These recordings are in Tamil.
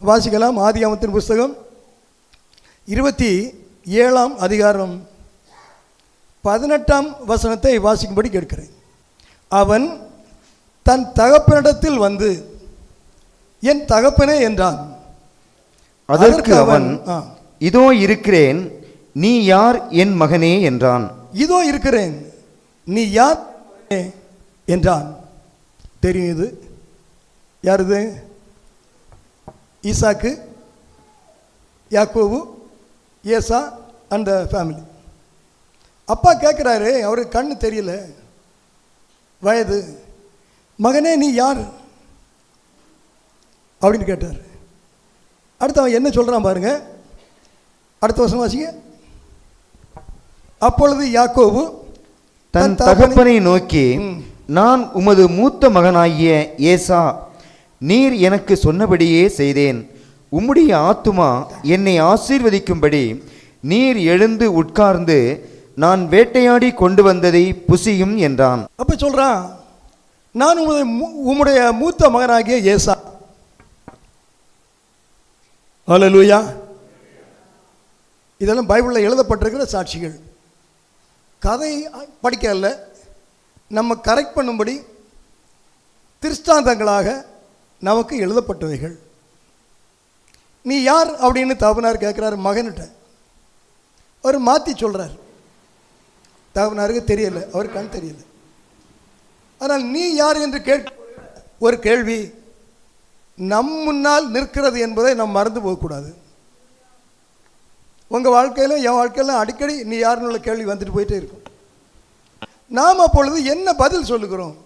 வாசிக்கலாம். ஆதியாகமத்தின் புஸ்தகம் 27ஆம் அதிகாரம் 18ஆம் வசனத்தை வாசிக்கும்படி கேட்கிறேன். அவன் தன் தகப்பனிடத்தில் வந்து, என் தகப்பனே என்றான். அதற்கு அவன், இதோ இருக்கிறேன், நீ யார் என் மகனே என்றான். இதோ இருக்கிறேன், நீ யார் என்றான். தெரியும் இது யார்? இது ஈசாக்கு, யாக்கோபு, ஏசா அந்த ஃபேமிலி. அப்பா கேட்குறாரு, அவருக்கு கண்ணு தெரியல, வயது. மகனே நீ யார் அப்படின்னு கேட்டார். அடுத்து அவன் என்ன சொல்கிறான் பாருங்க, அடுத்த வருஷம் வாசிங்க. அப்பொழுது யாக்கோபு தன் தகப்பனை நோக்கி, நான் உமது மூத்த மகனாகிய ஏசா, நீர் எனக்கு சொன்னபடியே செய்தேன். உம்முடைய ஆத்துமா என்னை ஆசீர்வதிக்கும்படி நீர் எழுந்து உட்கார்ந்து நான் வேட்டையாடி கொண்டு வந்ததை புசியும் என்றான். அப்ப சொல்றான், நான் உம்முடைய மூத்த மகனாகிய ஏசா. ஹல்லேலூயா. இதெல்லாம் பைபிளில் எழுதப்பட்டிருக்கிற சாட்சிகள். கதை படிக்கல, நம்ம கரெக்ட் பண்ணும்படி திருஷ்டாந்தங்களாக நமக்கு எழுதப்பட்டவைகள். நீ யார் அப்படின்னு தகப்பனார் கேட்குறாரு மகன்கிட்ட. அவர் மாற்றி சொல்கிறார். தகப்பனாருக்கு தெரியல, அவருக்கு கண் தெரியல. ஆனால் நீ யார் என்று ஒரு கேள்வி நம் முன்னால் நிற்கிறது என்பதை நாம் மறந்து போகக்கூடாது. உங்கள் வாழ்க்கையில் என் வாழ்க்கையில் அடிக்கடி நீ யாருன்னு உள்ள கேள்வி வந்துட்டு போயிட்டே இருக்கும். நாம் அப்பொழுது என்ன பதில் சொல்லுகிறோம்?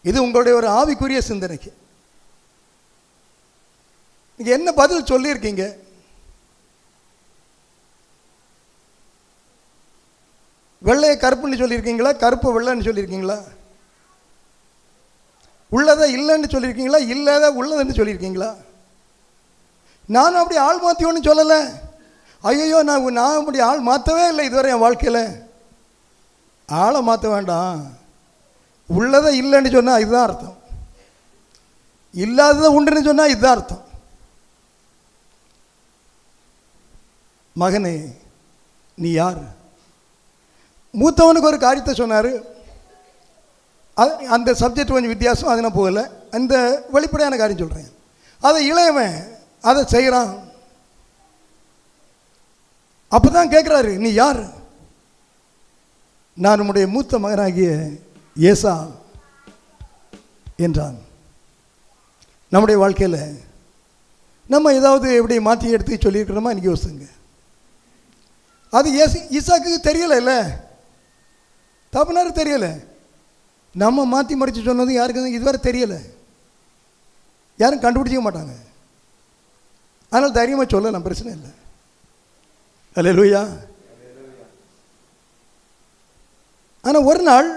இது உங்களுடைய ஒரு ஆவிக்குரிய சிந்தனைக்கு. நீங்கள் என்ன பதில் சொல்லியிருக்கீங்க? வெள்ளையை கருப்புன்னு சொல்லியிருக்கீங்களா? கருப்பு வெள்ளைன்னு சொல்லியிருக்கீங்களா? உள்ளதை இல்லைன்னு சொல்லியிருக்கீங்களா? இல்லாத உள்ளதுன்னு சொல்லியிருக்கீங்களா? நான் அப்படி ஆள் மாற்றி ஒன்றும் சொல்லலை. ஐயோ, நான் அப்படி ஆள் மாற்றவே இல்லை இதுவரை என் வாழ்க்கையில். ஆளை மாற்ற வேண்டாம். உள்ளதை இல்லைன்னு சொன்னால் இதுதான் அர்த்தம், இல்லாததை உண்டுன்னு சொன்னால் இதுதான் அர்த்தம். மகனே நீ யார்? மூத்தவனுக்கு ஒரு காரியத்தை சொன்னார். அந்த சப்ஜெக்ட் கொஞ்சம் வித்தியாசம், அது நான் போகலை. அந்த வெளிப்படையான காரியம் சொல்கிறேன். அதை இளையவன் அதை செய்கிறான். அப்போ தான் கேட்குறாரு, நீ யார்? நான் உம்முடைய மூத்த மகனாகிய ஏசா என்றான். நம்முடைய வாழ்க்கையில் நம்ம ஏதாவது எப்படி மாற்றி எடுத்து சொல்லியிருக்கிறோமா? இன்றைக்கி யோசிங்க. அது ஈசாக்கு தெரியலை, இல்லை தகப்பனாருக்கு தெரியலை. நம்ம மாற்றி மறைச்சு சொன்னது யாருக்கு இதுவரை தெரியலை, யாரும் கண்டுபிடிச்சிக்க மாட்டாங்க. அதனால் தைரியமாக சொல்லலாம், பிரச்சனை இல்லை. அல்லேலூயா. ஆனால் ஒரு நாள்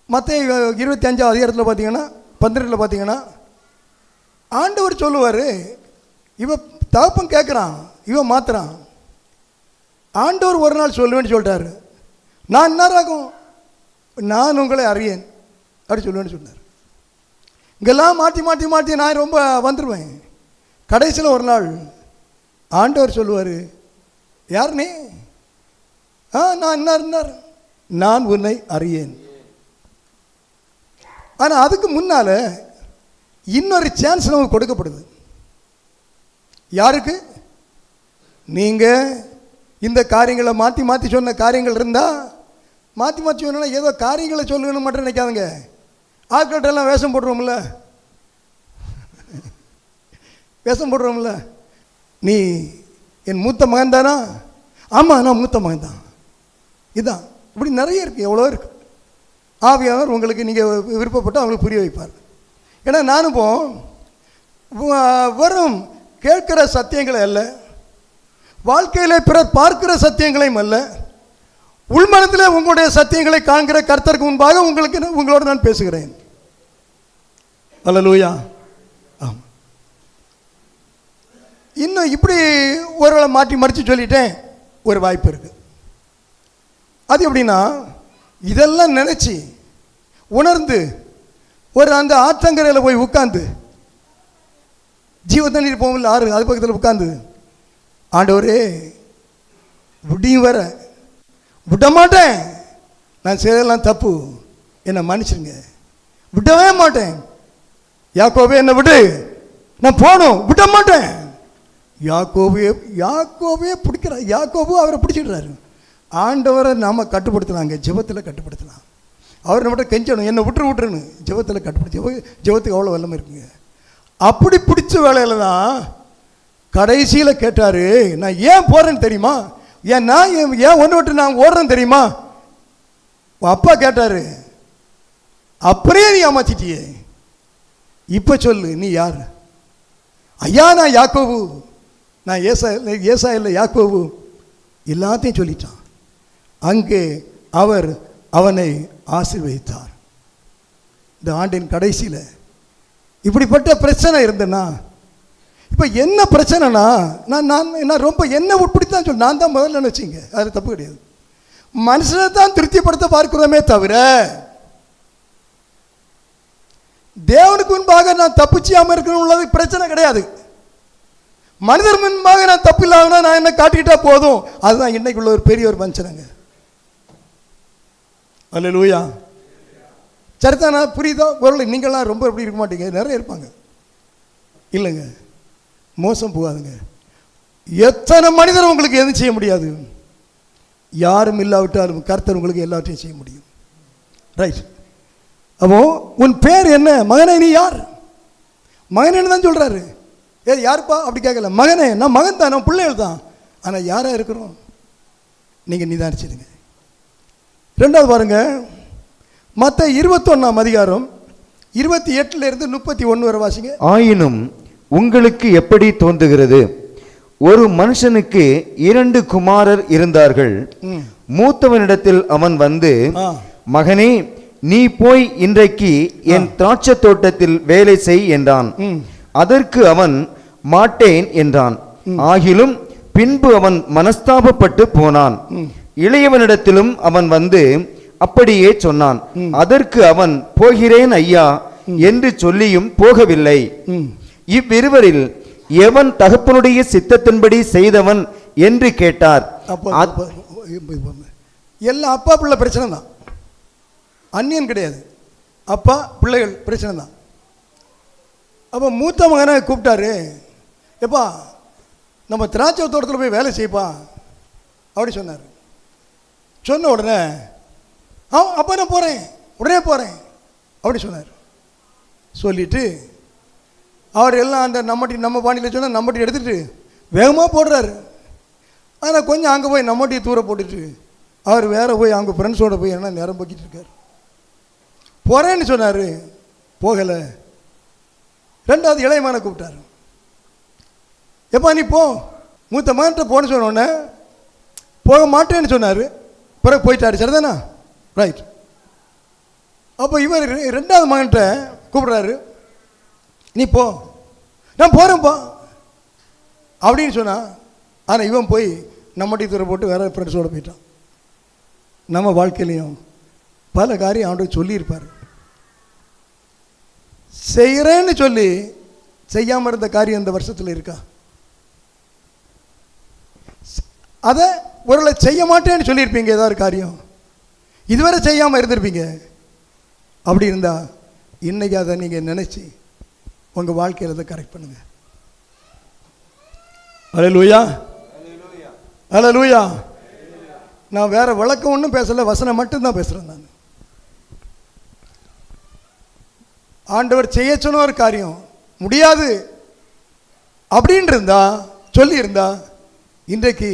மத்தேயு 25ஆம் அதிகாரத்தில் பார்த்தீங்கன்னா 12 பார்த்தீங்கன்னா ஆண்டவர் சொல்லுவார், இவன் தகப்பன் கேட்குறான், இவன் மாத்துறான். ஆண்டவர் ஒரு நாள் சொல்லுவேன்னு சொல்லிட்டாரு, நான் என்ன ஆகும், நான் உங்களை அறியேன் அப்படி சொல்லுவேன்னு சொன்னார். இங்கெல்லாம் மாற்றி மாற்றி மாற்றி நான் ரொம்ப வந்துடுவேன். கடைசியில் ஒரு நாள் ஆண்டவர் சொல்லுவார், யார் நீ? நான் என்ன இருந்தார், நான் உன்னை அறியேன். ஆனால் அதுக்கு முன்னால் இன்னொரு சான்ஸ் நமக்கு கொடுக்கப்படுது. யாருக்கு? நீங்கள் இந்த காரியங்களை மாற்றி மாற்றி சொன்ன காரியங்கள் இருந்தால், மாற்றி மாற்றி சொன்னா ஏதோ காரியங்களை சொல்லணும்னு மட்டும் நினைக்காதுங்க. ஆட்கள்கிட்ட எல்லாம் வேஷம் போடுறோம்ல, வேஷம் போடுறோம்ல. நீ என் மூத்த மகன் தானா? ஆமாம், நான் மூத்த மகன் தான். இதுதான். இப்படி நிறைய இருக்குது, எவ்வளோ இருக்குது. ஆவியானவர் உங்களுக்கு நீங்கள் விருப்பப்பட்டு அவங்களுக்கு புரிய வைப்பார். ஏன்னா நானும் வெறும் கேட்கிற சத்தியங்களை அல்ல, வாழ்க்கையில் பிறர் பார்க்கிற சத்தியங்களையும் அல்ல, உள்மனத்தில் உங்களுடைய சத்தியங்களை காண்கிற கர்த்தருக்கு முன்பாக உங்களோடு நான் பேசுகிறேன். அல்லேலூயா. ஆமாம். இன்னும் இப்படி ஒருவேளை மாற்றி மறித்து சொல்லிட்டேன், ஒரு வாய்ப்பு இருக்குது. அது எப்படின்னா, இதெல்லாம் நினச்சி உணர்ந்து ஒரு அந்த ஆற்றங்கரையில் போய் உட்காந்து, ஜீவ தண்ணீர் போகல ஆறு, அது பக்கத்தில் உட்காந்து, ஆண்டவரே விடியும் வர விட மாட்டேன், நான் செய்யலாம் தப்பு, என்னை மன்னிச்சிருங்க, விடவே மாட்டேன், யாக்கோபே என்னை விடு, நான் போகணும், விட மாட்டேன். யாக்கோபே பிடிக்கிறார். யாக்கோபு அவரை பிடிச்சிடுறாரு. ஆண்டவரை நாம் கட்டுப்படுத்தலாங்க, ஜெபத்தில் கட்டுப்படுத்தலாம். அவர் நம்மகிட்ட கெஞ்சணும், என்னை விட்டுருன்னு ஜெபத்தில் கட்டுப்படுத்தி, ஜெபத்துக்கு அவ்வளோ வல்லமை இருக்குங்க. அப்படி பிடிச்ச வேலையில் தான் கடைசியில் கேட்டார், நான் ஏன் போகிறேன்னு தெரியுமா, நான் ஏன் ஒன்று விட்டு நான் ஓடுறேன்னு தெரியுமா. அப்பா கேட்டார், அப்படியே நீ ஏமாத்திட்டியே, இப்போ சொல்லு நீ யார். ஐயா நான் யாக்கோபு, நான் ஏசா இல்லை யாக்கோபு, எல்லாத்தையும் சொல்லிட்டான். அங்கே அவர் அவனை ஆசீர்வதித்தார். இந்த ஆண்டின் கடைசியில் இப்படிப்பட்ட பிரச்சனை இருந்தேன்னா, இப்போ என்ன பிரச்சனைனா, நான் ரொம்ப என்ன உட்பிடித்தான் சொல்லி நான் தான் முதல்ல நினச்சிங்க, அது தப்பு கிடையாது. மனுஷனை தான் திருப்திப்படுத்த பார்க்கிறோமே தவிர, தேவனுக்கு முன்பாக நான் தப்பிச்சியாமல் இருக்கணும் உள்ளது பிரச்சனை கிடையாது. மனிதர் முன்பாக நான் தப்பு இல்லாமனா நான் என்ன காட்டிக்கிட்டா போதும், அதுதான் இன்னைக்கு உள்ள ஒரு பெரிய ஒரு வஞ்சனைங்க. அல்லேலூயா. சரிதானா? புரியுதோ? பொருள் நீங்களாம் ரொம்ப எப்படி இருக்க மாட்டீங்க, நிறைய இருப்பாங்க. இல்லைங்க, மோசம் போகாதுங்க. எத்தனை மனிதர் உங்களுக்கு எதுவும் செய்ய முடியாது, யாரும் இல்லாவிட்டாலும் கர்த்தர் உங்களுக்கு எல்லாத்தையும் செய்ய முடியும். ரைட். அப்போ உன் பேர் என்ன? மகனே நீ யார்? மகனேன்னு தான் சொல்கிறாரு. யாருப்பா அப்படி கேட்கல, மகனே, நான் மகன் தான், நான் பிள்ளைகள் தான். ஆனால் யாராக இருக்கிறோம் நீங்கள் நிதானிச்சிடுங்க. ரெண்டாவது பாருங்க, மத்த 21ஆம் அதிகாரம் 28 31 வரை வாசிங்க. ஆயினும் உங்களுக்கு எப்படி தோன்றுகிறது, ஒரு மனுஷனுக்கு 2 குமாரர் இருந்தார்கள். மூத்தவனிடத்தில் அவன் வந்து, மகனே நீ போய் இன்றைக்கு என் திராட்சை தோட்டத்தில் வேலை செய் என்றான். அதற்கு அவன் மாட்டேன் என்றான். ஆகிலும் பின்பு அவன் மனஸ்தாபப்பட்டு போனான். இளையவனிடத்திலும் அவன் வந்து அப்படியே சொன்னான். அதற்கு அவன் போகிறேன் ஐயா என்று சொல்லியும் போகவில்லை. இவ்விருவரில் எவன் தகப்பனுடைய சித்தத்தின்படி செய்தவன் என்று கேட்டார். எல்லாம் அப்பா பிள்ளை பிரச்சனை தான், அந்நியன் கிடையாது. அப்பா பிள்ளைகள் பிரச்சனை தான். அப்போ மூத்த மகனை கூப்பிட்டாரு, எப்பா நம்ம திராட்சை தோட்டத்தில் போய் வேலை செய்ப்பா அப்படி சொன்னார். சொன்ன உடனே அப்போ நான் போகிறேன், உடனே போகிறேன் அப்படி சொன்னார். சொல்லிவிட்டு அவர் எல்லாம் அந்த நம்ம பாண்டியில் சொன்னால் நம்மட்டி எடுத்துகிட்டு வேகமாக போடுறாரு. ஆனால் கொஞ்சம் அங்கே போய் நம்மட்டியை தூர போட்டுட்டு அவர் வேறு போய் அவங்க ஃப்ரெண்ட்ஸோடு போய் என்ன நேரம் போக்கிட்டு இருக்கார். போகிறேன்னு சொன்னார், போகலை. ரெண்டாவது இளையமான கூப்பிட்டார், எப்பா நீ போ, மூத்த மகன்கிட்ட போன்னு சொன்னோடனே போக மாட்டேன்னு சொன்னார். பிறகு போயிட்டாரு. சரிதானா? ரைட். அப்போ இவர் ரெண்டாவது மகன்கிட்ட கூப்பிட்றாரு, நீ போ, நான் போகிறேன்ப்பா அப்படின்னு சொன்னான். ஆனால் இவன் போய் நம்மட்டி தூர போட்டு வேற ஃப்ரெண்ட்ஸோடு போயிட்டான். நம்ம வாழ்க்கையிலையும் பல காரியம் அவன்கிட்ட சொல்லியிருப்பார். செய்கிறேன்னு சொல்லி செய்யாமல் இருந்த காரியம் இந்த வருஷத்தில் இருக்கா? அதை ஒருவேளை செய்ய மாட்டேன்னு சொல்லியிருப்பீங்க, ஏதாவது காரியம் இதுவரை செய்யாமல் இருந்திருப்பீங்க. அப்படி இருந்தால் இன்றைக்கி அதை நீங்கள் நினச்சி உங்கள் வாழ்க்கையில் அதை கரெக்ட் பண்ணுங்க. அல்லேலூயா, அல்லேலூயா. நான் வேற விளக்கம் ஒன்றும் பேசலை, வசனம் மட்டும்தான் பேசுகிறேன். நான் ஆண்டவர் செய்ய சொன்ன ஒரு காரியம் முடியாது அப்படின்னு இருந்தா சொல்லியிருந்தா இன்றைக்கு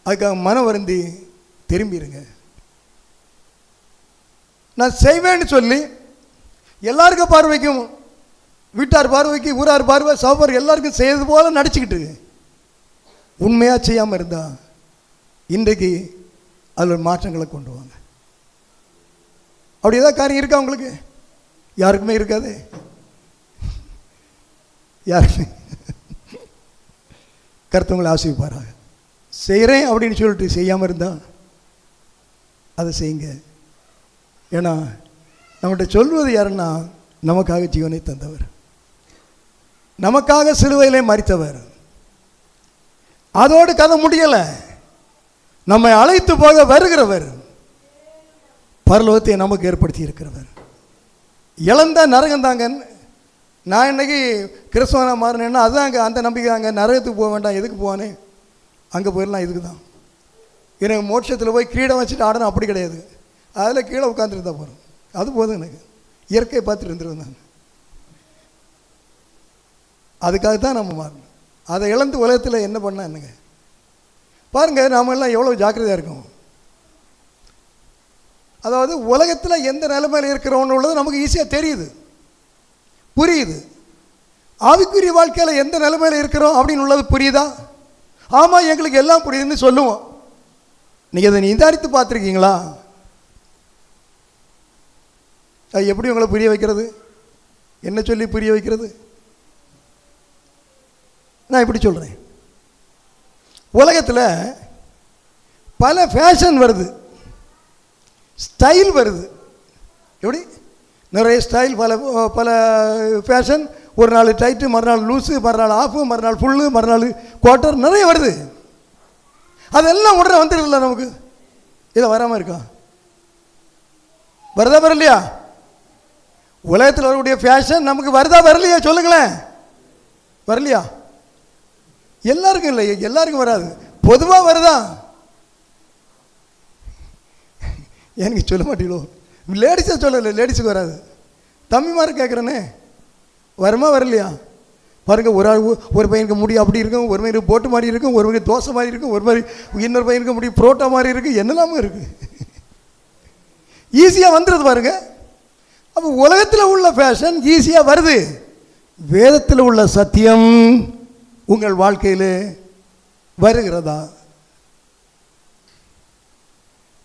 அதுக்காக மனம் வருந்தி திரும்பிடுங்க. நான் செய்வேன்னு சொல்லி எல்லாருக்கும் பார்வைக்கும், வீட்டார் பார்வைக்கு, ஊரார் பார்வை, சகோதரர் எல்லாருக்கும் செய்யறது போல நடிச்சுக்கிட்டு உண்மையாக செய்யாமல் இருந்தா இன்றைக்கு அதில் மாற்றங்களை கொண்டு வாங்க. அப்படி ஏதாவது காரியம் இருக்கா உங்களுக்கு? யாருக்குமே இருக்காது, யாருக்குமே. கர்த்தவங்களை ஆசீர்வதிப்பாராக. செய்கிறேன் அப்படின்னு சொல்லிட்டு செய்யாமல் இருந்தால் அதை செய்யுங்க. ஏன்னா நம்மகிட்ட சொல்வது யாருன்னா நமக்காக ஜீவனை தந்தவர், நமக்காக சிலுவையிலே மரித்தவர். அதோடு கதை முடியலை. நம்மை அழைத்து போக வருகிறவர், பரலோகத்தை நமக்கு ஏற்படுத்தி இருக்கிறவர். இழந்த நரகம் தாங்க. நான் இன்னைக்கு கிறிஸ்தவனாக மாறினேன்னா அதுதாங்க அந்த நம்பிக்கை தாங்க. நரகத்துக்கு போக வேண்டாம், எதுக்கு போவானே, அங்கே போயிடலாம், இதுக்கு தான். எனக்கு மோட்சத்தில் போய் கிரீடம் வச்சுட்டு ஆடணும் அப்படி கிடையாது. அதில் கீழே உட்காந்துருந்தா போகிறோம், அது போதும். எனக்கு இயற்கையை பார்த்துட்டு இருந்துருவேன் நான். அதுக்காக தான் நம்ம மாறணும். அதை இழந்து உலகத்தில் என்ன பண்ணால் என்னங்க பாருங்கள், நாம் எல்லாம் எவ்வளோ ஜாக்கிரதையாக இருக்கோம். அதாவது உலகத்தில் எந்த நிலைமையில் இருக்கிறோன்னு உள்ளது நமக்கு ஈஸியாக தெரியுது, புரியுது. ஆவிக்குரிய வாழ்க்கையில் எந்த நிலைமையில் இருக்கிறோம் அப்படின்னு உள்ளது புரியுதா? ஆமாம், எங்களுக்கு எல்லாம் புரியுதுன்னு சொல்லுவோம். நீங்கள் அதை நிதானித்து பார்த்துருக்கீங்களா? அது எப்படி உங்களை புரிய வைக்கிறது? என்ன சொல்லி புரிய வைக்கிறது? நான் இப்படி சொல்கிறேன், உலகத்தில் பல ஃபேஷன் வருது, ஸ்டைல் வருது. எப்படி? நிறைய ஸ்டைல், பல பல ஃபேஷன். ஒரு நாள் டைட்டு, மறுநாள் லூஸு, மறுநாள் ஆஃபு, மறுநாள் ஃபுல்லு, மறுநாள் குவார்ட்டர், நிறைய வருது. அதெல்லாம் உடனே வந்துடுதுல்ல நமக்கு. இதை வராமல் இருக்கா? வருதா வரலையா? உலகத்தில் வரக்கூடிய ஃபேஷன் நமக்கு வருதா வரலையா? சொல்லுங்களேன். வரலையா? எல்லாருக்கும் இல்லை, எல்லாருக்கும் வராது, பொதுவாக வருதா? எனக்கு சொல்ல மாட்டீங்களோ? லேடிஸாக சொல்லலை, லேடிஸுக்கு வராது. தம்பிமாரு கேட்குறேனே, வருமா வரலையா? பாருங்க, ஒரு பையனுக்கு முடி அப்படி இருக்கும், ஒரு பையனுக்கு போட்டு மாதிரி இருக்கும், ஒரு பையனுக்கு தோசை மாதிரி இருக்கும், ஒரு மாதிரி இன்னொரு பையனுக்கு முடி புரோட்டா மாதிரி இருக்குது, என்னெல்லாமும் இருக்குது. ஈஸியாக வந்துடுது பாருங்க. அப்போ உலகத்தில் உள்ள ஃபேஷன் ஈஸியாக வருது. வேதத்தில் உள்ள சத்தியம் உங்கள் வாழ்க்கையில் வருகிறதா?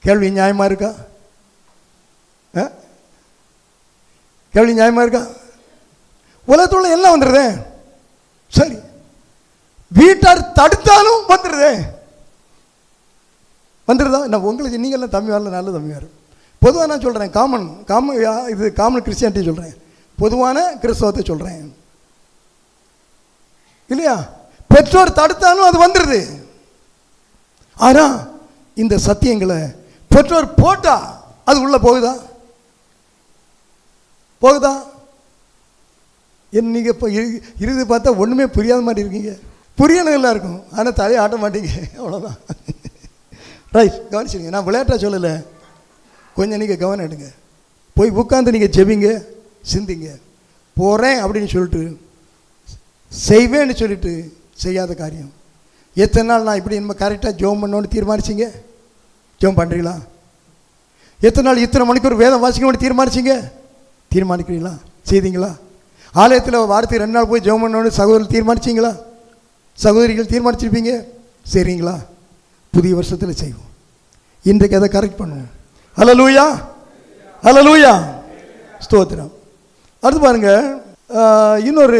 கேள்வி நியாயமாக இருக்கா? கேள்வி நியாயமாக இருக்கா? உலகத்தில் எல்லாம் வந்துடுதே. சரி, வீட்டார் தடுத்தாலும் வந்துடுதே. வந்துடுதா? நான் உங்களுக்கு நீங்கள்லாம் தம்பி வரல, நல்ல தம்பி வரும். பொதுவாக நான் சொல்கிறேன், இது காமன் கிறிஸ்டியானிட்டி சொல்கிறேன், பொதுவான கிறிஸ்தவத்தை சொல்கிறேன் இல்லையா? பெற்றோர் தடுத்தாலும் அது வந்துடுது. ஆனால் இந்த சத்தியங்களை பெற்றோர் போட்டா அது உள்ள போகுதா? போகுதா? நீங்கள் இப்போ இறுதி பார்த்தா ஒன்றுமே புரியாத மாதிரி இருக்கீங்க. புரியணும் எல்லாருக்கும், ஆனால் தலையை ஆட்ட மாட்டீங்க, அவ்வளோதான். ரைட், கவனிச்சுங்க. நான் விளையாட்டாக சொல்லலை, கொஞ்சம் நீங்கள் கவனம் எடுங்க. போய் உட்காந்து நீங்கள் ஜெபிங்க, சிந்திங்க. போகிறேன் அப்படின்னு சொல்லிட்டு செய்வேன்னு சொல்லிட்டு செய்யாத காரியம். எத்தனை நாள் நான் இப்படி நம்ம கரெக்டாக ஜெபம் பண்ணோன்னு தீர்மானிச்சிங்க? ஜெபம் பண்ணுறீங்களா? எத்தனை நாள் இத்தனை மணிக்கு ஒரு வேதம் வாசிக்கணும்னு தீர்மானிச்சிங்க? தீர்மானிக்கிறீங்களா? செய்தீங்களா? ஆலயத்தில் வாரத்துக்கு 2 நாள் போய் ஜெபம் பண்ணோன்னு சகோதரர்கள் தீர்மானிச்சிங்களா? சகோதரிகள் தீர்மானிச்சிருப்பீங்க. சரிங்களா? புதிய வருஷத்தில் செய்வோம். இன்றைக்கு அதை கரெக்ட் பண்ணுவோம். ஹல்லேலூயா, ஹல்லேலூயா, ஸ்தோத்திரம். அடுத்து பாருங்க, இன்னொரு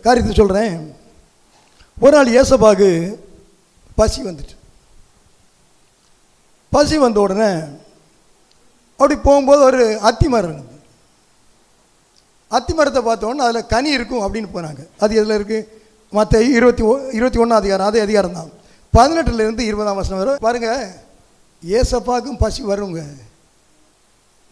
காரியத்தை சொல்கிறேன். ஒரு நாள் ஏசப்பாக்கு பசி வந்துட்டு, பசி வந்த உடனே அப்படி போகும்போது ஒரு அத்தி மரம் இருந்தது. அத்தி மரத்தை பார்த்தோன்னே அதில் கனி இருக்கும் அப்படின்னு போனாங்க. அது எதில் இருக்குது? மற்ற 21 அதிகாரம், அதே அதிகாரம் தான். 18 20 வசனம் வரும் பாருங்க. ஏசப்பாக்கும் பசி வருங்க.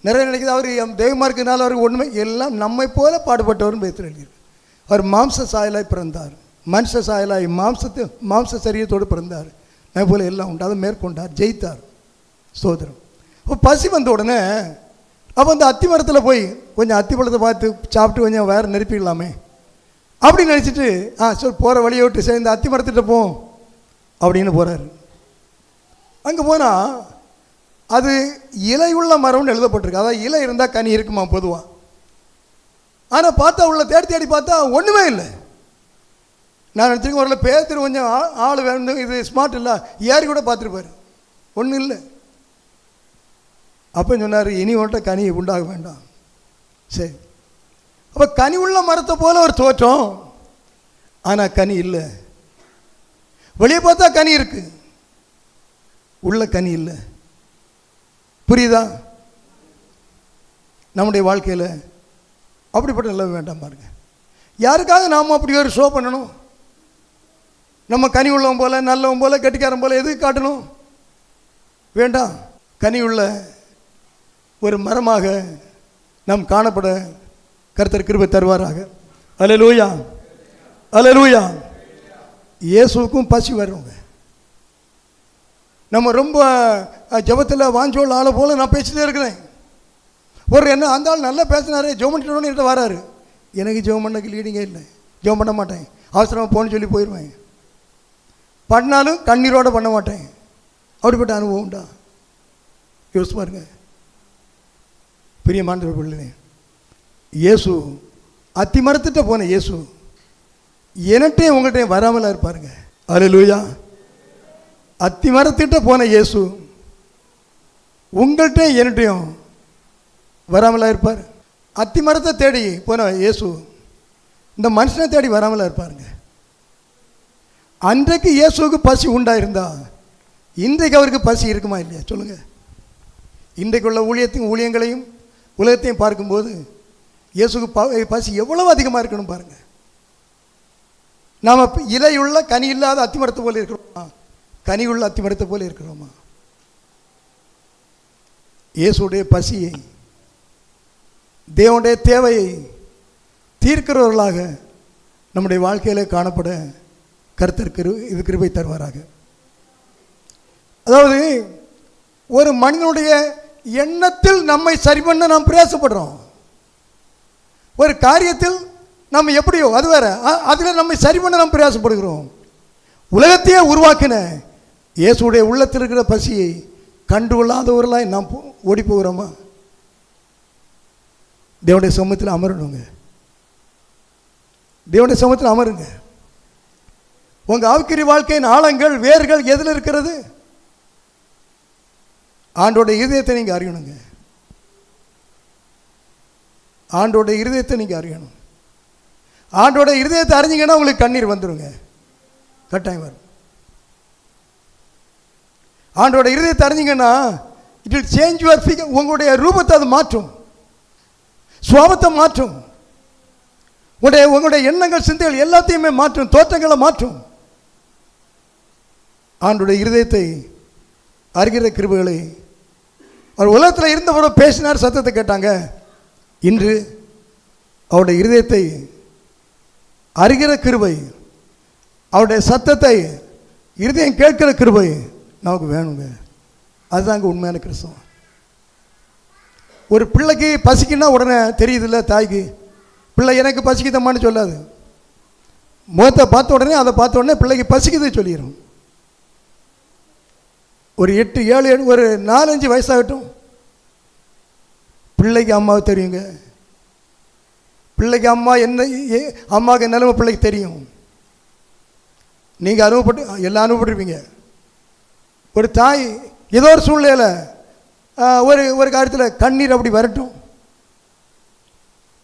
நிறைய நினைக்குது அவர் தெய்வமாக இருக்கிறதுனால அவருக்கு ஒன்றுமே, எல்லாம் நம்மை போல பாடுபட்டவர்னு பேசுகிற எழுதியிருக்கு. அவர் மாம்ச சாயலாய் பிறந்தார், மனுஷ சாயலாய் மாம்ச சரீரத்தோடு பிறந்தார். அதே போல் எல்லாம் உண்டு, அதை மேற்கொண்டார், ஜெயித்தார். சோதரம். இப்போ பசி வந்த உடனே அப்போ அந்த அத்தி மரத்தில் போய் கொஞ்சம் அத்தி பழத்தை பார்த்து சாப்பிட்டு கொஞ்சம் வேறு நெருப்பிடலாமே அப்படின்னு நினச்சிட்டு போகிற வழியை விட்டு சேர்ந்து அத்தி மரத்திட்ட போம் அப்படின்னு போகிறாரு. அங்கே போனால் அது இலை உள்ள மரம்னு எழுதப்பட்டிருக்கு. அதாவது இலை இருந்தால் கனி இருக்குமா பொதுவாக. ஆனால் பார்த்தா உள்ள தேடி பார்த்தா ஒன்றுமே இல்லை. நான் நினச்சிருக்கேன் வரல பேர் கொஞ்சம் ஆள் வேணும், இது ஸ்மார்ட் இல்லை, ஏறி கூட பார்த்துருப்பாரு, ஒன்றும் இல்லை. அப்போ சொன்னார், இனி ஒன்றை கனி உண்டாக வேண்டாம். சரி, அப்போ கனி உள்ள மரத்தை போல ஒரு தோற்றம், ஆனால் கனி இல்லை. வெளியே பார்த்தா கனி இருக்கு, உள்ள கனி இல்லை. புரியுதா? நம்முடைய வாழ்க்கையில் அப்படிப்பட்ட நிலைமை வேண்டாம் பாருங்க. யாருக்காக நாம் அப்படி ஒரு ஷோ பண்ணணும்? நம்ம கனி உள்ளவன் போல, நல்லவன் போல, கெட்டிக்காரன் போல எதுக்கு காட்டணும்? வேண்டாம். கனி உள்ள ஒரு மரமாக நாம் காணப்பட கர்த்தர் கிருபை தருவாராக. அல்லேலூயா, அல்லேலூயா. இயேசுவுக்கும் பசி வருங்க. நம்ம ரொம்ப ஜெபத்தில் வாஞ்சோல் ஆளை போல நான் பேசிட்டே இருக்கிறேன். ஒரு என்ன அந்த ஆள் நல்லா பேசினாரு, ஜெபம் பண்ணிட்டோன்னு என்கிட்ட வராரு. எனக்கு ஜெபம் பண்ணக்கு லீடிங்கே இல்லை, ஜெபம் பண்ண மாட்டேன், அவசரமாக போன்னு சொல்லி போயிடுவேன். பண்ணாலும் கண்ணீரோடு பண்ண மாட்டேன். அப்படிப்பட்ட அனுபவம் உண்டா? யோசிச்சு பாருங்க. பிரியமான பிள்ளை, இயேசு அத்தி மரத்திட்ட போன இயேசு எனட்டையும் உங்கள்கிட்டையும் வராமலா இருப்பாருங்க. அல்லேலூயா. அத்தி மரத்திட்ட போன இயேசு உங்கள்கிட்டையும் என்னட்டையும் வராமலா இருப்பார். அத்தி மரத்தை தேடி போன இயேசு இந்த மனுஷனை தேடி வராமலா இருப்பாருங்க. அன்றைக்கு இயேசுவுக்கு பசி உண்டாயிருந்தா இன்றைக்கு அவருக்கு பசி இருக்குமா இல்லையா சொல்லுங்க? இன்றைக்கு உள்ள ஊழியங்களையும் உலகத்தையும் பார்க்கும்போது இயேசுக்கு பசி எவ்வளவு அதிகமாக இருக்கணும் பாருங்க. நாம் இலையுள்ள கனி இல்லாத அத்திமரத்தை போல இருக்கிறோமா? கனி உள்ள அத்திமரத்தை போல இருக்கிறோமா? இயேசுடைய பசியை, தேவனுடைய தேவையை தீர்க்கிறவர்களாக நம்முடைய வாழ்க்கையில் காணப்பட கர்த்தர் கிருபை தருவாராக. அதாவது ஒரு மனிதனுடைய எண்ணத்தில் நம்மை சரி பண்ண நாம் பிரயாசப்படுறோம். ஒரு காரியத்தில் நம்ம எப்படியோ அது வேற, அதில் நம்மை சரி பண்ண நாம் பிரயாசப்படுகிறோம். உலகத்தையே உருவாக்கின இயேசுடைய உள்ளத்தில் இருக்கிற பசியை கண்டுகொள்ளாதவர்களாய் நாம் ஓடி போகிறோமா? தேவனுடைய சமூகத்தில் அமரணுங்க. தேவனுடைய சமூகத்தில் அமருங்க. உங்கள் ஆவிக்குரிய வாழ்க்கையின் ஆழங்கள், வேர்கள் எதில் இருக்கிறது? ஆண்டோட இருதயத்தை நீங்கள் அறியணுங்க. ஆண்டோட இருதயத்தை நீங்கள் அறியணும். ஆண்டோட இருதயத்தை அறிஞ்சிங்கன்னா உங்களுக்கு கண்ணீர் வந்துடுங்க, கட்டாயம் வரும். ஆண்டோட இருதயத்தை அறிஞ்சிங்கன்னா it will change your figure. உங்களுடைய ரூபத்தை அது மாற்றும், சுவாபத்தை மாற்றும், உங்களுடைய எண்ணங்கள், சிந்தைகள் எல்லாத்தையுமே மாற்றும், தோற்றங்களை மாற்றும். ஆண்டோடைய இருதயத்தை அறிகிற கிருபைகளை அவர் உலகத்தில் இருந்தவரோட பேசினார், சத்தத்தை கேட்டாங்க. இன்று அவருடைய இருதயத்தை அறிகிற கிருபை, அவருடைய சத்தத்தை இருதயம் கேட்கிற கிருபை நமக்கு வேணுங்க. அதுதாங்க உண்மையான கிறிஸ்தவம். ஒரு பிள்ளைக்கு பசிக்குன்னா உடனே தெரியுதுல்ல, தாய்க்கு பிள்ளை எனக்கு பசிக்குதம்மான்னு சொல்லாது. முகத்தை பார்த்த உடனே, அதை பார்த்த உடனே பிள்ளைக்கு பசிக்குது சொல்லிடும். ஒரு 8, 7, ஒரு 4-5 வயசாகட்டும், பிள்ளைக்கு அம்மாவுக்கு தெரியுங்க. பிள்ளைக்கு அம்மா என்ன, அம்மாவுக்கு நிலைமை பிள்ளைக்கு தெரியும். நீங்கள் எல்லாம் அனுபவப்பட்டிருப்பீங்க. ஒரு தாய் ஏதோ ஒரு சூழ்நிலையில் ஒரு காரியத்தில் கண்ணீர் அப்படி வரட்டும்,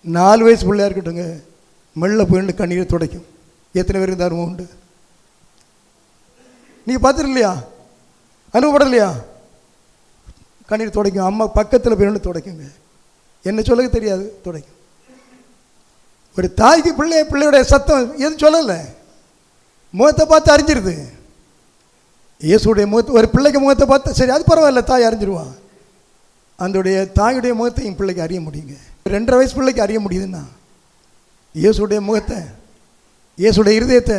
4 வயசு பிள்ளையா இருக்கட்டுங்க, மெல்ல போயிட்டு கண்ணீரை துடைக்கும். எத்தனை பேருக்கு தருமம் உண்டு? நீங்கள் பார்த்துருக்கலையா? அனுபவப்படலையா? கண்ணீர் துடைக்கும். அம்மா பக்கத்தில் போயிட்டு துடைக்குங்க. என்ன சொல்ல தெரியாது, துடைக்கும். ஒரு தாய்க்கு பிள்ளையோடைய சத்தம் எதுவும் சொல்லலை, முகத்தை பார்த்து அறிஞ்சிருது. இயேசுடைய முகத்தை, ஒரு பிள்ளைக்கு முகத்தை பார்த்து சரி அது பரவாயில்ல, தாய் அறிஞ்சிருவான். அதோடைய தாயுடைய முகத்தை என் பிள்ளைக்கு அறிய முடியுங்க. 2.5 வயசு பிள்ளைக்கு அறிய முடியுதுன்னா இயேசுடைய முகத்தை, இயேசுடைய இருதயத்தை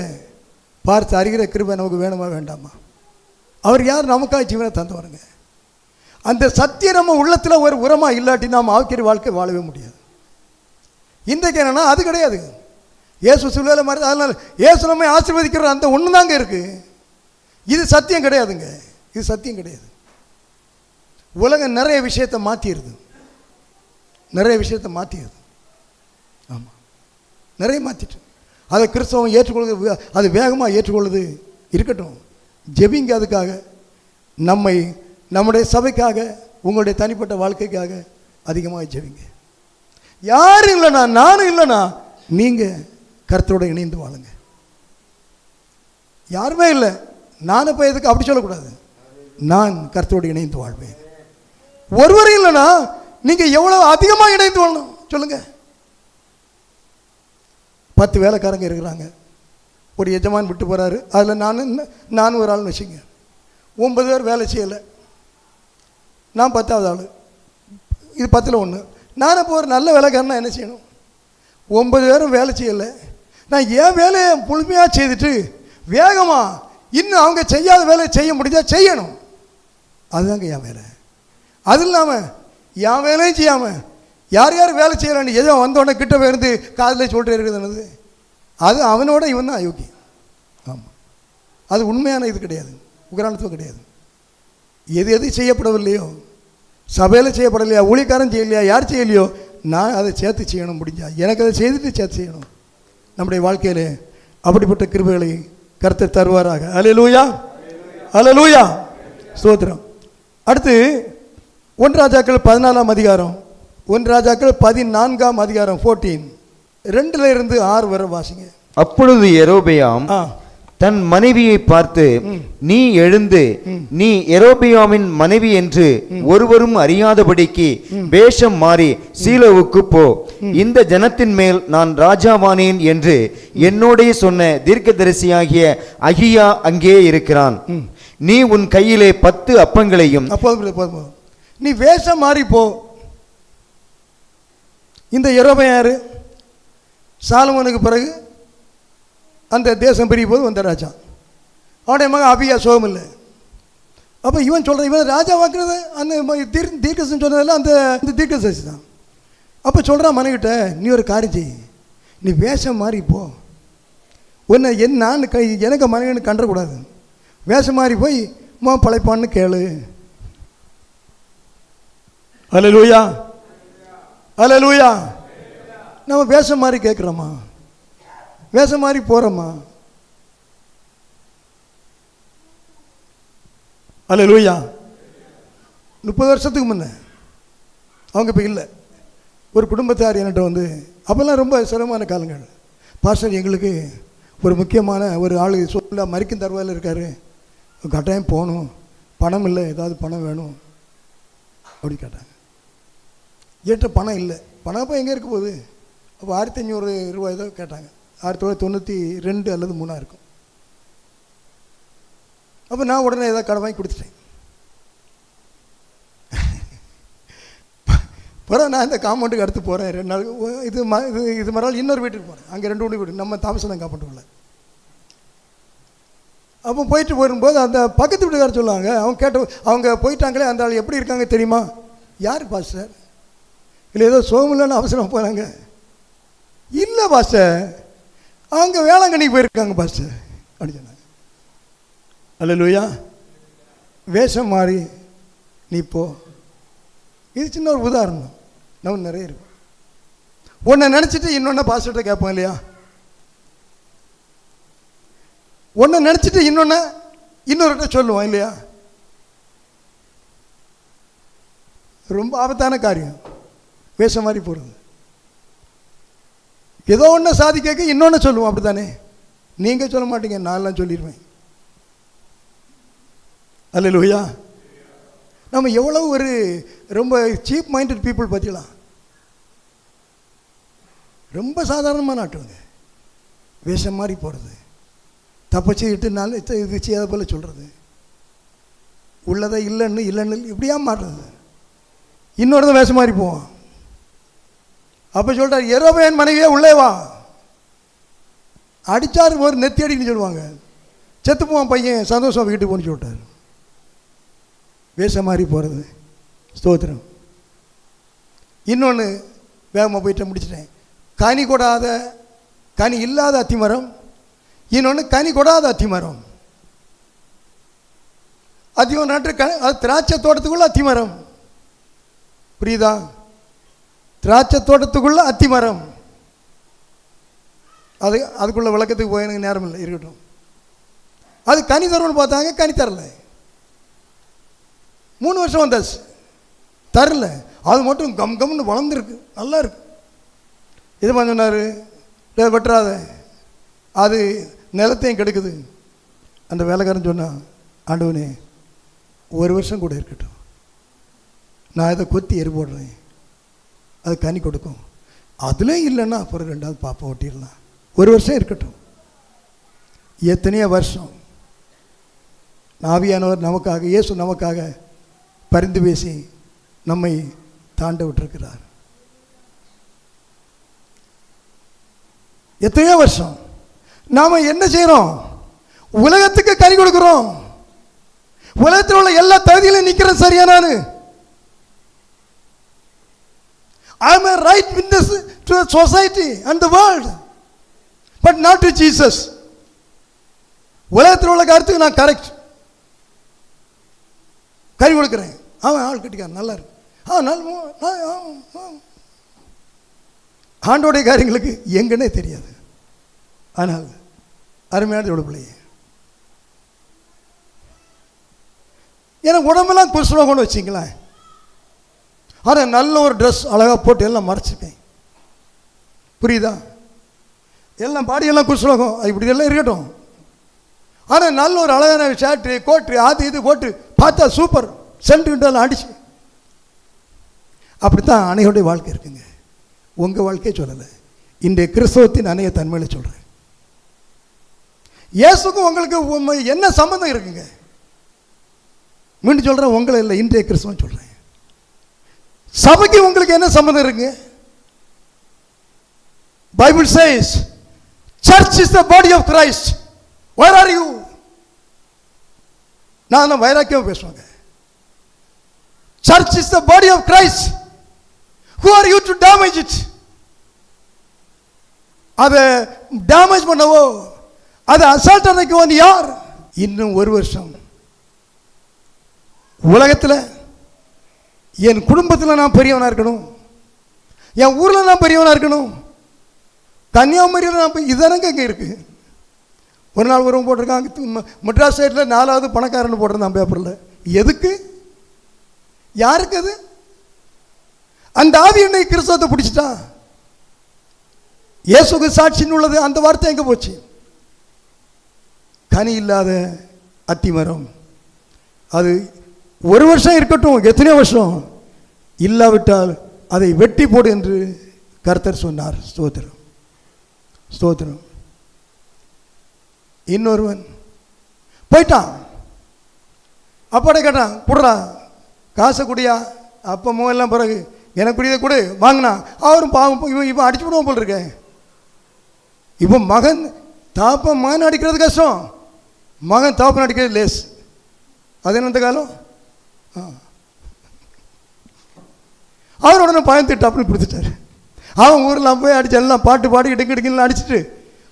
பார்த்து அறிகிற கிருபை நமக்கு வேணுமா வேண்டாமா? அவர் யார்? நமக்காக ஜீவனை தந்தவருங்க. அந்த சத்தியம் நம்ம உள்ளத்தில் ஒரு உரமாக இல்லாட்டி நாம் ஆவிக்குரிய வாழ்க்கை வாழவே முடியாது. இன்றைக்கு என்னன்னா அது கிடையாது. இயேசு சிலுவையில் மாதிரி, அதனால் இயேசு நம்மை ஆசீர்வதிக்கிற அந்த ஒன்று தாங்க இருக்குது. இது சத்தியம் கிடையாதுங்க, இது சத்தியம் கிடையாது. உலகம் நிறைய விஷயத்தை மாற்றிடுது, நிறைய விஷயத்தை மாற்றிடுது. ஆமாம், நிறைய மாற்றிட்டு அதை கிறிஸ்தவம் ஏற்றுக்கொள்வது, அது வேகமாக ஏற்றுக்கொள்வது இருக்கட்டும். ஜெபிங்க, அதுக்காக நம்மை, நம்முடைய சபைக்காக, உங்களுடைய தனிப்பட்ட வாழ்க்கைக்காக அதிகமாக ஜெபிங்க. யாரும் இல்லைனா, நானும் இல்லைனா நீங்கள் கர்த்தரோட இணைந்து வாழுங்க. யாருமே இல்லை, நான் இப்போ எதுக்கு அப்படி சொல்லக்கூடாது. நான் கர்த்தரோடு இணைந்து வாழ்வேன். ஒருவரும் இல்லைனா நீங்கள் எவ்வளோ அதிகமாக இணைந்து வாழணும் சொல்லுங்க. 10 வேலைக்காரங்க இருக்கிறாங்க. ஒரு எஜமான் விட்டு போகிறாரு. அதில் நான் ஒரு ஆள்னு வச்சுங்க. 9 பேர் வேலை செய்யலை, நான் 10வது ஆள். இது 10ல் 1. நான் இப்போ ஒரு நல்ல வேலைக்காரனா என்ன செய்யணும்? 9 பேரும் வேலை செய்யலை, நான் என் வேலையை முழுமையாக செய்துட்டு வேகமாக இன்னும் அவங்க செய்யாத வேலையை செய்ய முடிஞ்சால் செய்யணும். அதுதாங்க என் வேலை. அது இல்லாமல் என் வேலையும் செய்யாமல் யார் யார் வேலை செய்யலான்னு எதோ வந்தோடனே கிட்ட போயிருந்து காதில் சொல்லிட்டு இருக்குதுன்னு, அது அவனோட இவன் தான் அயோக்கியம். ஆமாம், அது உண்மையான இது கிடையாது, உக்ரானத்துவம் கிடையாது. எது எது செய்யப்படவில்லையோ, சபையில் செய்யப்படலையா, ஊழியக்காரன் செய்யலையா, யார் செய்யலையோ, நான் அதை சேர்த்து செய்யணும். முடிஞ்சா எனக்கு அதை செய்துட்டு சேர்த்து செய்யணும். நம்முடைய வாழ்க்கையில் அப்படிப்பட்ட கிருபைகளை கர்த்தர் தருவாராக. அல்லேலூயா, அல்லேலூயா, ஸ்தோத்திரம். அடுத்து 1 ராஜாக்கள் 14ஆம் அதிகாரம், 1 ராஜாக்கள் 14ஆம் அதிகாரம் 14, 2-6 வரை வாசிங்க. அப்பொழுது யெரொபெயாம் தன் மனைவியை பார்த்து, நீ எழுந்து நீ யெரொபெயாமின் மனைவி என்று ஒருவரும் அறியாதபடிக்கு வேஷம் மாறி சீலோவுக்கு போ, இந்த ஜனத்தின் மேல் நான் ராஜாவானேன் என்று என்னோடே சொன்ன தீர்க்கதரிசியாகிய அகியா அங்கே இருக்கிறான். நீ உன் கையிலே 10 அப்பங்களையும். நீ வேஷம் மாறி போ. இந்த யெரொபெயாம் யாரு? சாலமோனுக்கு பிறகு அந்த தேசம் பிரிய போது வந்த ராஜா. அவனுடைய மகன் அபியா சோகம் இல்லை. அப்போ இவன் சொல்கிறான், இவன் ராஜா வாக்குறது அந்த தீர்க்கதரிசி சொன்னதெல்லாம் அந்த தீர்க்கதரிசி தான். அப்போ சொல்கிறான் மனைவிட்ட, நீ ஒரு காரியம் செய், நீ வேஷம் மாறி போ. உன்னை நான் எனக்கு மனைவின்னு கண்டக்கூடாது, வேஷம் மாறி போய் பழைப்பான்னு கேளு. அல்லேலூயா, அல்லேலூயா. நம்ம வேஷம் மாதிரி கேட்குறோமா? வேஷம் மாதிரி போகிறோமா? அல்லேலூயா. 30 வருஷத்துக்கு முன்ன அவங்க இப்போ இல்லை. ஒரு குடும்பத்தார் என்கிட்ட வந்து, அப்போல்லாம் ரொம்ப சிரமமான காலங்கள், பாஸ்டர் எங்களுக்கு ஒரு முக்கியமான ஒரு ஆள் சொல்ல மறிக்கும் தருவாயில் இருக்கார், கட்டாயம் போகணும், பணம் இல்லை, ஏதாவது பணம் வேணும் அப்படி கேட்டாங்க. ஏற்ற பணம் இல்லை. பணம் அப்போ எங்கே இருக்க போகுது? அப்போ 1500 ரூபாய் ஏதோ கேட்டாங்க. 1992 அல்லது 3 இருக்கும். அப்போ நான் உடனே ஏதாவது கடன் வாங்கி கொடுத்துட்டேன். பிறகு நான் இந்த காம்பவுண்டுக்கு அடுத்து போகிறேன் 2 நாள். இது மறுநாள் இன்னொரு வீட்டுக்கு போகிறேன். அங்கே 2 வீடு, நம்ம தாமசம் காம்பவுண்டுக்குள்ள. அப்போ போயிட்டு வரும்போது அந்த பக்கத்து வீட்டுக்காரர் சொல்லுவாங்க, அவங்க போயிட்டாங்களே, அந்த ஆள் எப்படி இருக்காங்க தெரியுமா? யார் பாஸ்டர்? இல்லை ஏதோ சோமில்லன்னு அவசரம் போகிறாங்க. இல்லை பாஸ்டர், அவங்க வேளாங்கண்ணிக்கு போயிருக்காங்க பாஸ்டர் அப்படி சொன்னாங்க. அல்லேலூயா. வேஷம் மாறி நீ போ. இது சின்ன ஒரு உதாரணம், நம்ம நிறைய இருக்கும். ஒன்றை நினச்சிட்டு இன்னொன்று பாஸ்டர்கிட்ட கேட்போம் இல்லையா? ஒன்றை நினச்சிட்டு இன்னொருகிட்ட சொல்லுவோம் இல்லையா? ரொம்ப ஆபத்தான காரியம் வேஷம் மாதிரி போகிறது. ஏதோ ஒன்று சாதிக்க இன்னொன்று சொல்லுவோம், அப்படி தானே? நீங்கள் சொல்ல மாட்டீங்க, நான்லாம் சொல்லிடுவேன். அல்லேலூயா. நம்ம எவ்வளோ ஒரு ரொம்ப சீப் மைண்டட் பீப்புள் பார்த்தீங்களா? ரொம்ப சாதாரணமான ஆட்டுவங்க. வேஷம் மாதிரி போகிறது, தப்பை செய்யிட்டு நாள் இது செய்யாத போல சொல்கிறது, உள்ளதை இல்லைன்னு இப்படியா மாட்டுறது. இன்னொரு வேஷம் மாதிரி போவான். அப்போ சொல்கிறார், யெரொபெயாம் மனைவியே உள்ளே வா. அடித்தார், ஒரு நெத்தி அடின்னு சொல்லுவாங்க. செத்து போவான் பையன், சந்தோஷம் வீட்டுக்கு போன்னு சொல்லிட்டார். வேஷம் மாதிரி போகிறது. ஸ்தோத்திரம். இன்னொன்று வேகமாக போயிட்டு முடிச்சிட்டேன். கனி இல்லாத அத்திமரம், இன்னொன்று கனி கொடாத அத்திமரம். அதிகம் நாட்டு அது திராட்சை தோட்டத்துக்குள்ள அத்திமரம். புரியுதா? திராட்சை தோட்டத்துக்குள்ள அத்திமரம். அதுக்குள்ள விளக்கத்துக்கு போய் எனக்கு நேரம் இல்லை, இருக்கட்டும். அது கனி தரும்னு பார்த்தாங்க, கனி தரல. 3 வருஷம் வந்தாச்சு, தரல. அது மட்டும் கம்னு வளர்ந்துருக்கு, நல்லா இருக்கு. இது மாதிரி சொன்னார், வெட்டுறாத, அது நிலத்தையும் கெடுக்குது. அந்த வேலைக்காரன் சொன்னான், ஆண்டவனே 1 வருஷம் கூட இருக்கட்டும், நான் இதை கொத்தி எரி போடுறேன், அது கனி கொடுக்கும். அதுலேயும் இல்லைன்னா அப்புறம் 2வது பாப்பா ஒட்டிடலாம். ஒரு வருஷம் இருக்கட்டும், எத்தனையோ வருஷம் ஆவியானவர் நமக்காக, இயேசு நமக்காக பரிந்து பேசி நம்மை தாண்ட விட்டிருக்கிறார். எத்தனையோ வருஷம் நாம என்ன செய்யறோம்? உலகத்துக்கு கறி கொடுக்கிறோம். உலகத்தில் உள்ள எல்லா தகுதியிலும் நிற்கிறேன் சரியா? நான் I am a right witness to the society and the world, but not to Jesus. உலகத்தில் உள்ள கருத்துக்கு நான் கரெக்ட், கறி கொடுக்கிறேன். அவன் ஆள் கட்டிக்காரன், நல்லா இருக்கு. ஆண்டோடைய காரியங்களுக்கு எங்கன்னே தெரியாது. ஆனால் அருமையான பிள்ளையே, எனக்கு உடம்பெல்லாம் குஷ்டம் கொண்டு வச்சிங்களேன். ஆனால் நல்ல ஒரு ட்ரெஸ் அழகாக போட்டு எல்லாம் மறைச்சிருக்கேன், புரியுதா? எல்லாம் பாடியெல்லாம் குஷ்டம், இப்படி எல்லாம் இருக்கட்டும். ஆனால் நல்ல ஒரு அழகான ஷர்ட்டு கோட்டு அது இது போட்டு பார்த்தா சூப்பர் சென்ட்டுலாம் அடிச்சு. அப்படித்தான் அன்னையோடைய வாழ்க்கை இருக்குங்க. உங்கள் வாழ்க்கையை சொல்லலை, இன்றைய கிறிஸ்தவத்தின் அன்னைய தன்மையில் சொல்கிறேன். இயேசுக்கும் உங்களுக்கு என்ன சம்பந்தம் இருக்குங்க? மீண்டும் சொல்கிறேன், உங்களை இல்லை, இன்றைய கிறிஸ்தவம் சொல்கிறேன். சபைக்கு உங்களுக்கு என்ன சம்பந்தம் இருக்குங்க? Bible says church is the body of Christ. Where are you? நான் வைராக்கியம் பேசுவாங்க. Church is the body of Christ. Who are you to damage it? அதை டேமேஜ் பண்ணவோ அதை அசால்ட் அன்னைக்கு வந்து யார்? இன்னும் ஒரு வருஷம் உலகத்தில் என் குடும்பத்தில் நான் பெரியவனாக இருக்கணும், என் ஊரில் நான் பெரியவனாக இருக்கணும், கன்னியாகுமரியில் நான் இதனங்க இங்கே இருக்குது. ஒரு நாள் உறவு போட்டிருக்காங்க, மெட்ராஸ் சைடில் 4வது பணக்காரன்னு போட்டிருந்தான் பேப்பரில். எதுக்கு? யாருக்கு அது? அந்த ஆவி என்னை கிறிஸ்தவத்தை பிடிச்சிட்டா. இயேசுக்கு சாட்சின்னு உள்ளது, அந்த வார்த்தை எங்கே போச்சு? கனி இல்லாத அத்திமரம் அது ஒரு வருஷம் இருக்கட்டும், எத்தனையோ வருஷம் இல்லாவிட்டால் அதை வெட்டி போடு என்று கர்த்தர் சொன்னார். ஸ்தோத்திரம், ஸ்தோத்திரம். இன்னொருவன் போயிட்டான், அப்பாட கேட்டான், குடுறா காசை குடியா, அப்பமும் எல்லாம் பிறகு எனக்கு குடியதை கொடு வாங்கினா. அவரும் பாவம், இவன் அடிச்சு விடுவோம் போல் இருக்க. இப்போ மகன் தாப்பன் மகன் அடிக்கிறது கஷ்டம், மகன் தாப்பன் அடிக்கிறது லேஸ். அது என்ன இந்த காலம்? அவர் உடனே பயந்துட்டு அப்படி பிடிச்சிட்டாரு. அவன் ஊரில் போய் அடிச்சு எல்லாம் பாட்டு பாடி இடுக்கிடுக்கின்னு அடிச்சுட்டு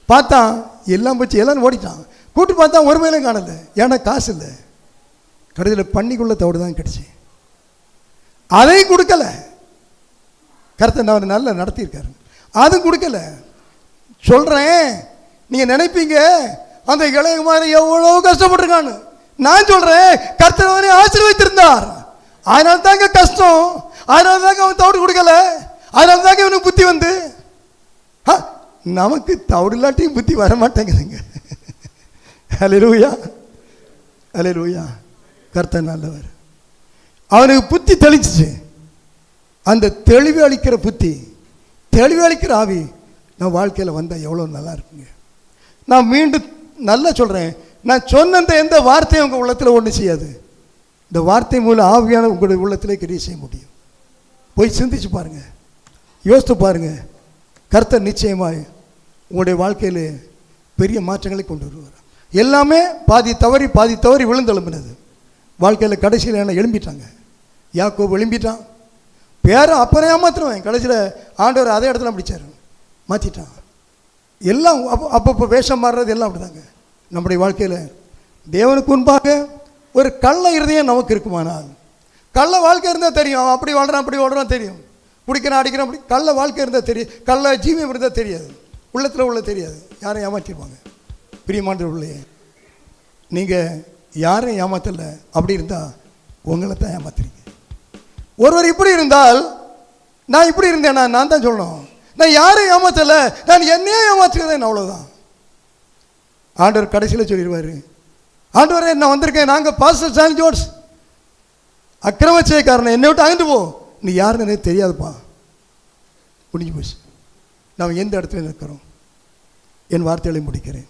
பார்த்தான், எல்லாம் போச்சு, எல்லாரும் ஓடிட்டான். கூட்டு பார்த்தா ஒரு மேலும் காணலை, ஏன்னா காசு இல்லை. கடைசியில் பண்ணிக்குள்ள தவிடு தான் கிடச்சி, அதையும் கொடுக்கல. கருத்தை அவர் நல்லா நடத்தியிருக்காரு, அதுவும் கொடுக்கல. சொல்கிறேன், நீங்கள் நினைப்பீங்க அந்த இளைய மாதிரி எவ்வளோ கஷ்டப்பட்டிருக்கான்னு. நான் சொல்கிறேன், கர்த்தர் அவனை ஆசீர்வதித்திருந்தார், அதனால தாங்க கஷ்டம், அதனால தாங்க அவன் தவிடு கொடுக்கல, அதனால தாங்க இவனுக்கு புத்தி வந்து. நமக்கு தவிடு இல்லாட்டியும் புத்தி வர மாட்டேங்குதுங்க. அல்லேலூயா, அல்லேலூயா. கர்த்தர் நல்லவர், அவனுக்கு புத்தி தெளிச்சிச்சு. அந்த தெளிவு அளிக்கிற புத்தி, தெளிவு அளிக்கிற ஆவி நான் வாழ்க்கையில் வந்தால் எவ்வளோ நல்லா இருக்குங்க. நான் மீண்டும் நல்லா சொல்கிறேன், நான் சொன்ன எந்த வார்த்தையும் உங்கள் உள்ளத்தில் ஒன்றும் செய்யாது. இந்த வார்த்தை மூலம் ஆவியான உங்களுடைய உள்ளத்திலே கிரியை செய்ய முடியும். போய் சிந்திச்சு பாருங்கள், யோசித்து பாருங்கள். கர்த்தர் நிச்சயமாய் உங்களுடைய வாழ்க்கையில் பெரிய மாற்றங்களை கொண்டு வருவார். எல்லாமே பாதி தவறி விழுந்தெழும்பினது. வாழ்க்கையில் கடைசியில் என்ன எழும்பிட்டாங்க. யாக்கோபு எழும்பிட்டான், பேரை அப்பனை ஏமாத்துருவேன், கடைசியில் ஆண்டவர் அதே இடத்துல பிடிச்சார், மாற்றிட்டான். எல்லாம் அப்பப்போ வேஷம் மாறுறது எல்லாம் அப்படிதாங்க. நம்முடைய வாழ்க்கையில் தேவனுக்கு முன்பாக ஒரு கள்ள இருதயம் நமக்கு இருக்குமானால், கள்ள வாழ்க்கை இருந்தால் தெரியும், அவன் அப்படி வாழ்கிறான் தெரியும், குடிக்கிறான் அடிக்கிறான், அப்படி கள்ள வாழ்க்கை இருந்தால் தெரியும், கள்ள ஜீவியம் இருந்தால் தெரியாது, உள்ளத்தில் உள்ள தெரியாது. யாரையும் ஏமாற்றிருப்பாங்க. பிரியமானவர்களே, நீங்கள் யாரையும் ஏமாத்தல, அப்படி இருந்தால் உங்களை தான் ஏமாத்துறீங்க. ஒருவர் இப்படி இருந்தால், நான் இப்படி இருந்தேன், நான் தான் சொல்லணும், நான் யாரையும் ஏமாத்தல, நான் என்னையே ஏமாற்றுகிறேன், அவ்வளோதான். ஆண்டவர் கடைசியில் சொல்லிடுவார், ஆண்டவரே நான் வந்திருக்கேன், நாங்கள் பாஸ்டர் சான் ஜோன்ஸ் அக்கிரமச்சேக்காரனை, என்னை விட்டு அகன்று போ, நீ யாருன்னு எனக்கு தெரியாதுப்பா, முடிஞ்சு போச்சு. நாம் எந்த இடத்துல இருக்கிறோம்? என் வார்த்தைகளை முடிக்கிறேன்.